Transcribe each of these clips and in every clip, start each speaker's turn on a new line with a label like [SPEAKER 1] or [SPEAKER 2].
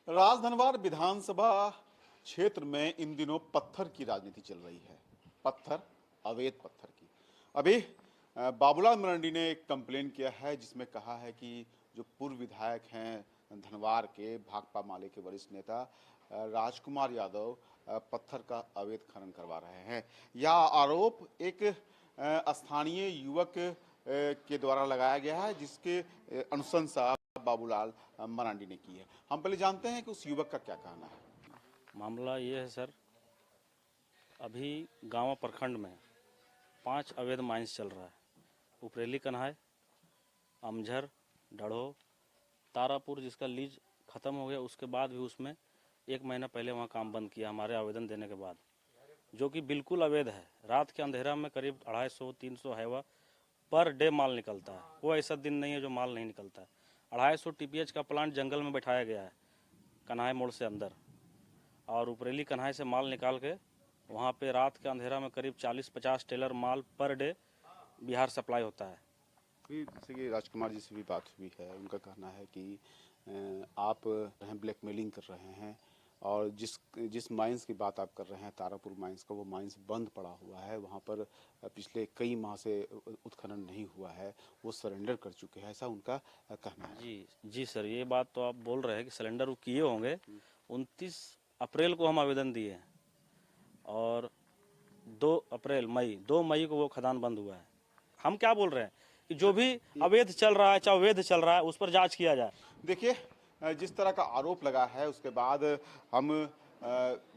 [SPEAKER 1] राजधनवार विधानसभा क्षेत्र में इन दिनों पत्थर की राजनीति चल रही है। पत्थर, अवैध पत्थर की। अभी बाबूलाल मरांडी ने एक कंप्लेन किया है जिसमें कहा है कि जो पूर्व विधायक हैं धनवार के भाकपा माले के वरिष्ठ नेता राजकुमार यादव पत्थर का अवैध खनन करवा रहे हैं। यह आरोप एक स्थानीय युवक के द्वारा लगाया गया है जिसके अनुशंसा बाबूलाल मरांडी ने की है। हम पहले जानते हैं कि उस युवक का क्या कहना है।
[SPEAKER 2] मामला ये है सर, अभी गांव प्रखंड में 5 अवैध माइंस चल रहा है। उपरेली कन्हाय, अमझर, डढ़ो, तारापुर, जिसका लीज ख़त्म हो गया उसके बाद भी उसमें 1 महीना पहले वहाँ काम बंद किया हमारे आवेदन देने के बाद, जो कि बिल्कुल अवैध है। रात के अंधेरा में करीब 250-300 हैवा पर डे माल निकलता है। कोई ऐसा दिन नहीं है जो माल नहीं निकलता है। 250 टीपीएच का प्लांट जंगल में बैठाया गया है कन्हाई मोड़ से अंदर, और उपरेली कन्हाई से माल निकाल के वहाँ पे रात के अंधेरा में करीब 40-50 टेलर माल पर डे बिहार सप्लाई होता है।
[SPEAKER 1] जैसे कि राजकुमार जी से भी बात हुई है, उनका कहना है कि आप ब्लैकमेलिंग कर रहे हैं और जिस माइंस की बात आप कर रहे हैं तारापुर माइंस का, वो माइंस बंद पड़ा हुआ है। वहाँ पर पिछले कई माह से उत्खनन नहीं हुआ है, वो सरेंडर कर चुके हैं, ऐसा उनका कहना है।
[SPEAKER 2] जी सर, ये बात तो आप बोल रहे हैं कि सिलेंडर वो किए होंगे। 29 अप्रैल को हम आवेदन दिए हैं और 2 मई को वो खदान बंद हुआ है। हम क्या बोल रहे हैं कि जो भी अवैध चल रहा है, चाहे अवैध चल रहा है, उस पर जांच किया जाए।
[SPEAKER 1] देखिए, जिस तरह का आरोप लगा है उसके बाद हम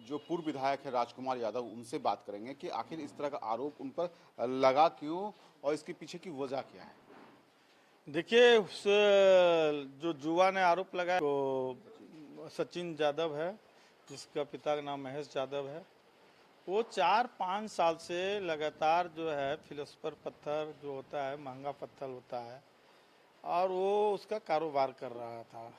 [SPEAKER 1] जो पूर्व विधायक है राजकुमार यादव, उनसे बात करेंगे कि आखिर इस तरह का आरोप उन पर लगा क्यों और इसके पीछे की वजह क्या है।
[SPEAKER 3] देखिए, उस जो जुआ ने आरोप लगाया तो सचिन यादव है, जिसका पिता का नाम महेश यादव है। वो 4-5 साल से लगातार जो है फिलोसफर पत्थर जो होता है, महंगा पत्थर होता है, और वो उसका कारोबार कर रहा था।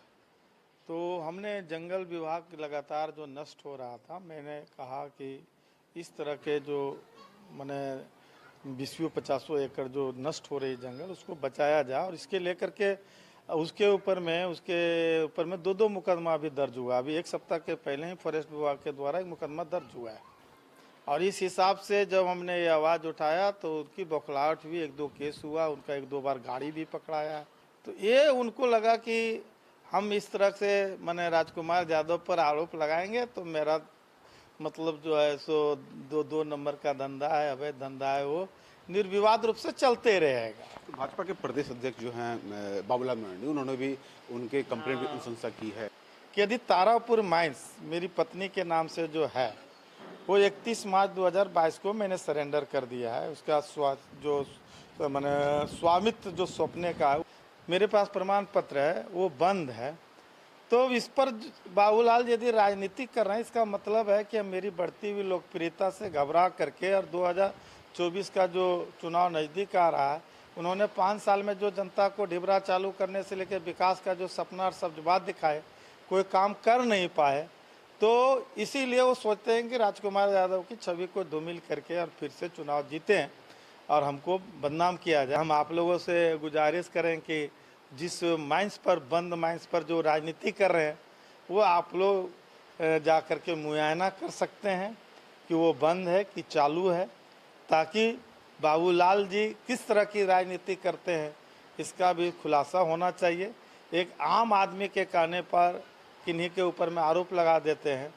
[SPEAKER 3] तो हमने जंगल विभाग लगातार जो नष्ट हो रहा था, मैंने कहा कि इस तरह के जो माने 20-50 एकड़ जो नष्ट हो रही जंगल, उसको बचाया जाए। और इसके लेकर के उसके ऊपर में 2 मुकदमा भी दर्ज हुआ। अभी 1 सप्ताह के पहले ही फॉरेस्ट विभाग के द्वारा एक मुकदमा दर्ज हुआ है। और इस हिसाब से जब हमने ये आवाज़ उठाया तो उनकी बौखलाहट हुई, 1-2 केस हुआ, उनका 1-2 बार गाड़ी भी पकड़ाया। तो ये उनको लगा कि हम इस तरह से माने राजकुमार यादव पर आरोप लगाएंगे तो मेरा मतलब जो है सो 2 नंबर का धंधा है, अवैध धंधा है, वो निर्विवाद रूप से चलते रहेगा।
[SPEAKER 1] तो भाजपा के प्रदेश अध्यक्ष जो हैं बाबूलाल मरांडी, उन्होंने भी उनके कंप्लेंट की अनुशंसा की है
[SPEAKER 3] कि यदि तारापुर माइंस मेरी पत्नी के नाम से जो है वो 31 मार्च 2022 को मैंने सरेंडर कर दिया है। उसका स्वामित्व जो सौंपने का है, मेरे पास प्रमाण पत्र है, वो बंद है। तो इस पर बाबूलाल यदि राजनीति कर रहे हैं, इसका मतलब है कि मेरी बढ़ती हुई लोकप्रियता से घबरा करके, और 2024 का जो चुनाव नज़दीक आ रहा है, उन्होंने 5 साल में जो जनता को ढिबरा चालू करने से लेकर विकास का जो सपना और सब्जबात दिखाए, कोई काम कर नहीं पाए। तो इसीलिए वो सोचते हैं कि राजकुमार यादव की छवि को धूमिल करके और फिर से चुनाव जीतें और हमको बदनाम किया जाए। हम आप लोगों से गुजारिश करें कि जिस माइंस पर, बंद माइंस पर जो राजनीति कर रहे हैं, वो आप लोग जा कर के मुआयना कर सकते हैं कि वो बंद है कि चालू है, ताकि बाबूलाल जी किस तरह की राजनीति करते हैं इसका भी खुलासा होना चाहिए। एक आम आदमी के कहने पर किन्हीं के ऊपर में आरोप लगा देते हैं।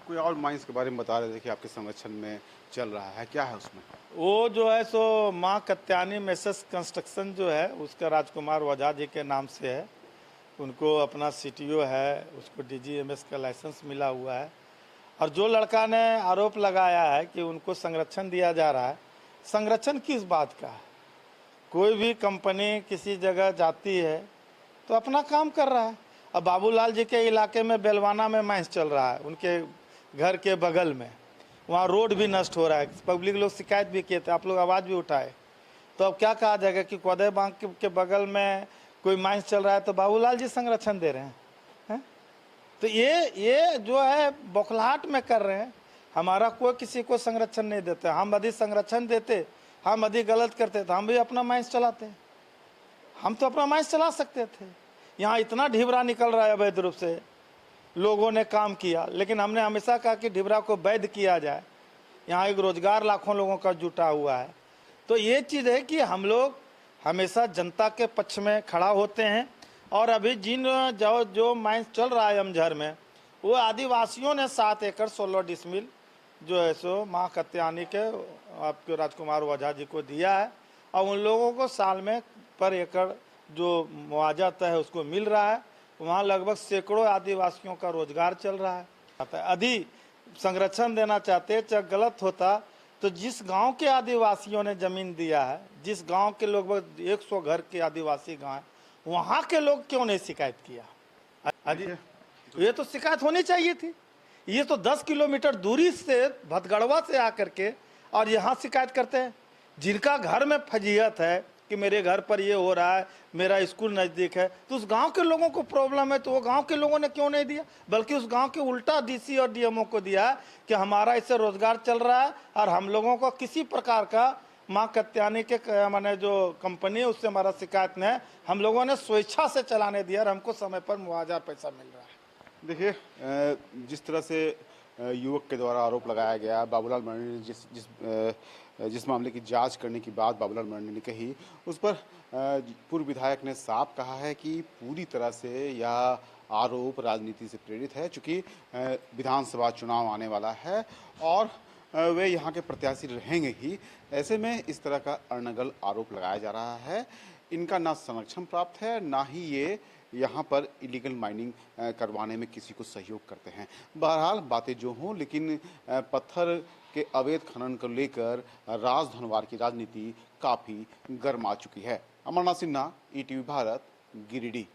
[SPEAKER 1] कोई और माइंस के बारे में बता रहे थे कि आपके संरक्षण में चल रहा है, क्या है उसमें?
[SPEAKER 3] वो जो है सो माँ कत्यानी मेसर्स कंस्ट्रक्शन जो है, उसका राजकुमार वझा जी के नाम से है। उनको अपना सीटीओ है, उसको डीजीएमएस का लाइसेंस मिला हुआ है। और जो लड़का ने आरोप लगाया है कि उनको संरक्षण दिया जा रहा है, संरक्षण किस बात का है? कोई भी कंपनी किसी जगह जाती है तो अपना काम कर रहा है। अब बाबूलाल जी के इलाके में बेलवाना में माइंस चल रहा है, उनके घर के बगल में, वहाँ रोड भी नष्ट हो रहा है। पब्लिक लोग शिकायत भी किए थे, आप लोग आवाज़ भी उठाए। तो अब क्या कहा जाएगा कि कोदय बांग के बगल में कोई माइंस चल रहा है तो बाबूलाल जी संरक्षण दे रहे हैं? तो ये जो है बौखलाहट में कर रहे हैं। हमारा कोई किसी को संरक्षण नहीं देते। हम यदि संरक्षण देते, हम यदि गलत करते तो हम भी अपना माइंस चलाते। हम तो अपना माइंस चला सकते थे। यहाँ इतना ढिबरा निकल रहा है अवैध रूप से लोगों ने काम किया, लेकिन हमने हमेशा कहा कि ढिबरा को वैध किया जाए। यहाँ एक रोजगार लाखों लोगों का जुटा हुआ है। तो ये चीज़ है कि हम लोग हमेशा जनता के पक्ष में खड़ा होते हैं। और अभी जो माइंस चल रहा है अमझर में, वो आदिवासियों ने 7 एकड़ 16 डिसमिल जो है सो माँ कत्यानी के आपके राजकुमार ओझा जी को दिया है। और उन लोगों को साल में पर एकड़ जो मुआवजा तय है उसको मिल रहा है। वहाँ लगभग सैकड़ों आदिवासियों का रोजगार चल रहा है। यदि संरक्षण देना चाहते, चाहे गलत होता, तो जिस गांव के आदिवासियों ने जमीन दिया है, जिस गांव के लगभग 100 घर के आदिवासी गांव है, वहाँ के लोग क्यों नहीं शिकायत किया? ये तो शिकायत होनी चाहिए थी। ये तो 10 किलोमीटर दूरी से भतगड़वा से आकर के और यहाँ शिकायत करते हैं। जिनका घर में फजीहत है कि मेरे घर पर ये हो रहा है, मेरा स्कूल नज़दीक है, तो उस गांव के लोगों को प्रॉब्लम है, तो वो गांव के लोगों ने क्यों नहीं दिया? बल्कि उस गांव के उल्टा डीसी और डीएमओ को दिया कि हमारा इससे रोजगार चल रहा है और हम लोगों को किसी प्रकार का माँ कत्यानी के माने जो कंपनी है उससे हमारा शिकायत नहीं है। हम लोगों ने स्वेच्छा से चलाने दिया और हमको समय पर मुआवजा पैसा मिल रहा है।
[SPEAKER 1] देखिए, जिस तरह से युवक के द्वारा आरोप लगाया गया, बाबूलाल मरांडी ने जिस मामले की जांच करने की बात बाबूलाल मरांडी ने कही, उस पर पूर्व विधायक ने साफ कहा है कि पूरी तरह से यह आरोप राजनीति से प्रेरित है, चूँकि विधानसभा चुनाव आने वाला है और वे यहाँ के प्रत्याशी रहेंगे ही। ऐसे में इस तरह का अनर्गल आरोप लगाया जा रहा है। इनका ना संरक्षण प्राप्त है, ना ही ये यहाँ पर इलीगल माइनिंग करवाने में किसी को सहयोग करते हैं। बहरहाल बातें जो हों, लेकिन पत्थर के अवैध खनन को लेकर राजधनवार की राजनीति काफ़ी गर्मा चुकी है। अमरनाथ सिन्हा, ईटीवी भारत, गिरिडीह।